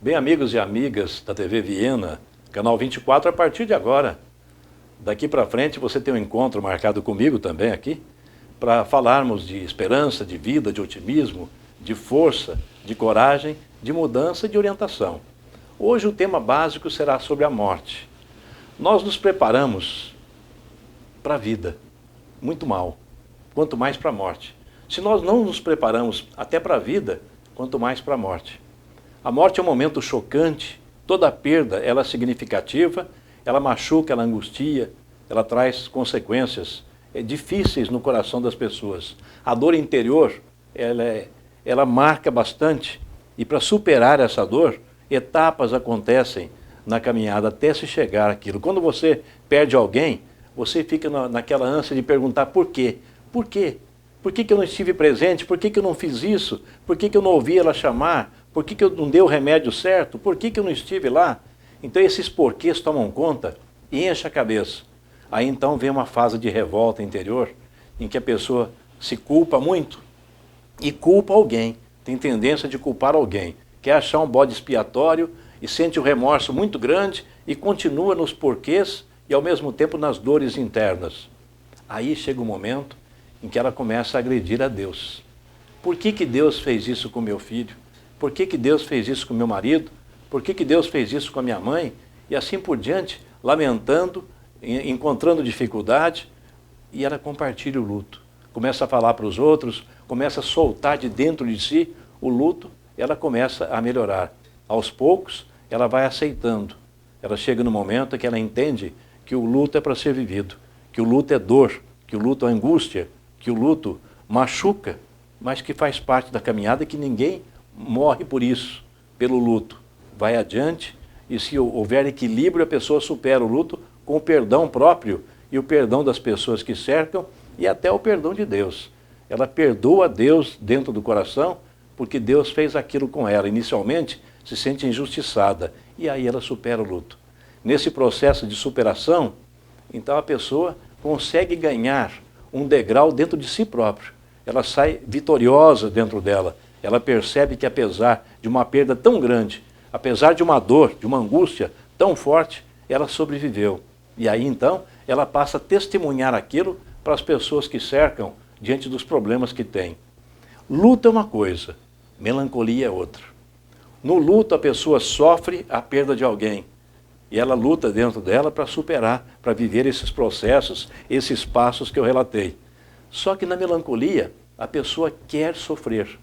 Bem, amigos e amigas da TV Viena, canal 24, a partir de agora, daqui para frente você tem um encontro marcado comigo também aqui, para falarmos de esperança, de vida, de otimismo, de força, de coragem, de mudança e de orientação. Hoje o tema básico será sobre a morte. Nós nos preparamos para a vida, muito mal, quanto mais para a morte. Se nós não nos preparamos até para a vida, quanto mais para a morte. A morte é um momento chocante, toda perda ela é significativa, ela machuca, ela angustia, ela traz consequências difíceis no coração das pessoas. A dor interior, ela marca bastante, e para superar essa dor, etapas acontecem na caminhada até se chegar àquilo. Quando você perde alguém, você fica naquela ânsia de perguntar por quê? Por quê? Por que eu não estive presente? Por que eu não fiz isso? Por que eu não ouvi ela chamar? Por que eu não dei o remédio certo? Por que eu não estive lá? Então esses porquês tomam conta e enchem a cabeça. Aí então vem uma fase de revolta interior, em que a pessoa se culpa muito e culpa alguém. Tem tendência de culpar alguém. Quer achar um bode expiatório e sente um remorso muito grande e continua nos porquês e ao mesmo tempo nas dores internas. Aí chega um momento em que ela começa a agredir a Deus. Por que Deus fez isso com meu filho? Por que Deus fez isso com meu marido? Por que Deus fez isso com a minha mãe? E assim por diante, lamentando, encontrando dificuldade, e ela compartilha o luto. Começa a falar para os outros, começa a soltar de dentro de si o luto, ela começa a melhorar. Aos poucos, ela vai aceitando. Ela chega no momento em que ela entende que o luto é para ser vivido, que o luto é dor, que o luto é angústia, que o luto machuca, mas que faz parte da caminhada, que ninguém morre por isso, pelo luto. Vai adiante e se houver equilíbrio, a pessoa supera o luto com o perdão próprio e o perdão das pessoas que cercam e até o perdão de Deus. Ela perdoa a Deus dentro do coração porque Deus fez aquilo com ela. Inicialmente se sente injustiçada e aí ela supera o luto. Nesse processo de superação, então a pessoa consegue ganhar um degrau dentro de si próprio. Ela sai vitoriosa dentro dela. Ela percebe que apesar de uma perda tão grande, apesar de uma dor, de uma angústia tão forte, ela sobreviveu. E aí então ela passa a testemunhar aquilo para as pessoas que cercam diante dos problemas que tem. Luto é uma coisa, melancolia é outra. No luto a pessoa sofre a perda de alguém. E ela luta dentro dela para superar, para viver esses processos, esses passos que eu relatei. Só que na melancolia, a pessoa quer sofrer.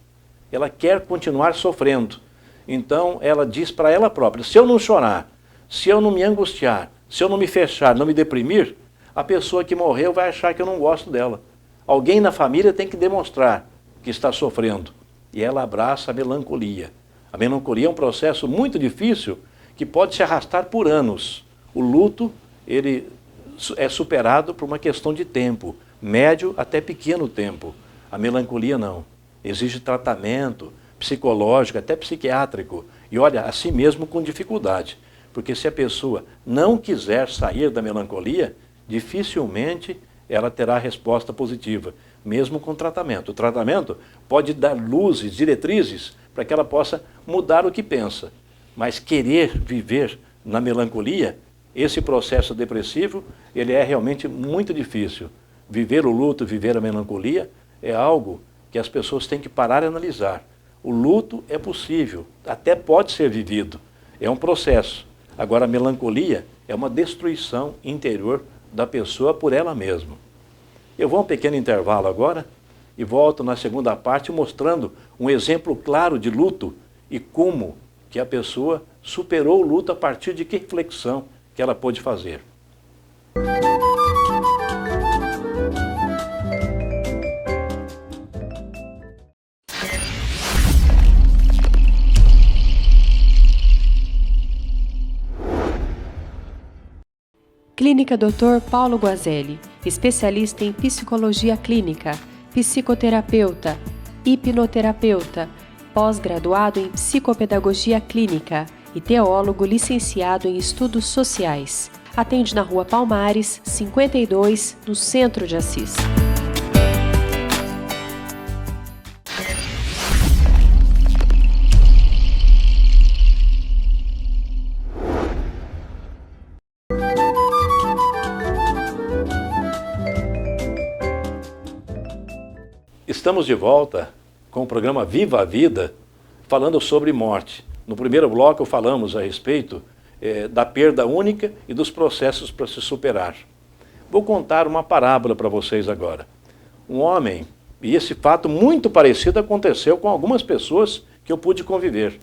Ela quer continuar sofrendo. Então, ela diz para ela própria, se eu não chorar, se eu não me angustiar, se eu não me fechar, não me deprimir, a pessoa que morreu vai achar que eu não gosto dela. Alguém na família tem que demonstrar que está sofrendo. E ela abraça a melancolia. A melancolia é um processo muito difícil, que pode se arrastar por anos. O luto, ele é superado por uma questão de tempo, médio até pequeno tempo. A melancolia não. Exige tratamento psicológico, até psiquiátrico. E olha, assim mesmo com dificuldade. Porque se a pessoa não quiser sair da melancolia, dificilmente ela terá resposta positiva, mesmo com tratamento. O tratamento pode dar luzes, diretrizes, para que ela possa mudar o que pensa. Mas querer viver na melancolia, esse processo depressivo, ele é realmente muito difícil. Viver o luto, viver a melancolia, é algo que as pessoas têm que parar e analisar. O luto é possível, até pode ser vivido, é um processo. Agora a melancolia é uma destruição interior da pessoa por ela mesma. Eu vou a um pequeno intervalo agora e volto na segunda parte mostrando um exemplo claro de luto e como que a pessoa superou o luto a partir de que reflexão que ela pôde fazer. Clínica Dr. Paulo Guazelli, especialista em psicologia clínica, psicoterapeuta, hipnoterapeuta, pós-graduado em psicopedagogia clínica e teólogo licenciado em estudos sociais. Atende na Rua Palmares, 52, no centro de Assis. Estamos de volta com o programa Viva a Vida, falando sobre morte. No primeiro bloco falamos a respeito da perda única e dos processos para se superar. Vou contar uma parábola para vocês agora. Um homem, e esse fato muito parecido aconteceu com algumas pessoas que eu pude conviver.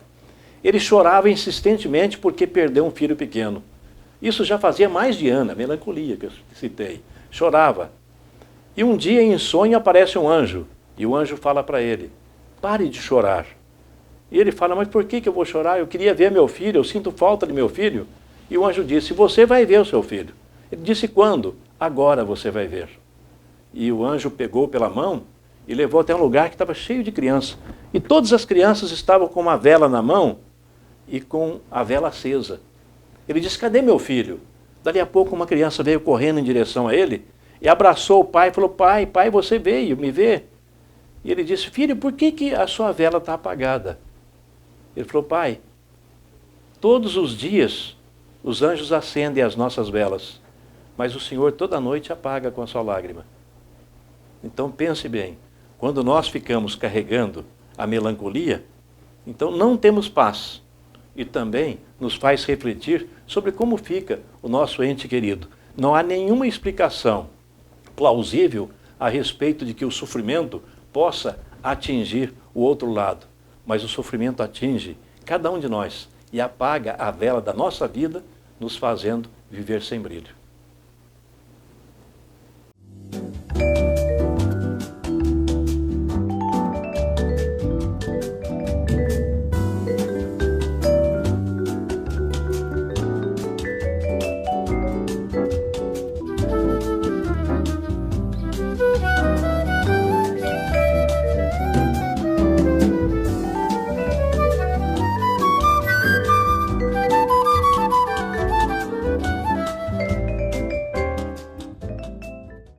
Ele chorava insistentemente porque perdeu um filho pequeno. Isso já fazia mais de ano, a melancolia que eu citei. Chorava. E um dia em sonho aparece um anjo, e o anjo fala para ele: pare de chorar. E ele fala: mas por que eu vou chorar? Eu queria ver meu filho, eu sinto falta de meu filho. E o anjo disse: você vai ver o seu filho. Ele disse: quando? Agora você vai ver. E o anjo pegou pela mão e levou até um lugar que estava cheio de crianças. E todas as crianças estavam com uma vela na mão e com a vela acesa. Ele disse: cadê meu filho? Dali a pouco uma criança veio correndo em direção a ele e abraçou o pai e falou: pai, você veio me ver? E ele disse: filho, por que a sua vela está apagada? Ele falou: pai, todos os dias os anjos acendem as nossas velas, mas o Senhor toda noite apaga com a sua lágrima. Então pense bem, quando nós ficamos carregando a melancolia, então não temos paz. E também nos faz refletir sobre como fica o nosso ente querido. Não há nenhuma explicação plausível a respeito de que o sofrimento possa atingir o outro lado. Mas o sofrimento atinge cada um de nós e apaga a vela da nossa vida, nos fazendo viver sem brilho.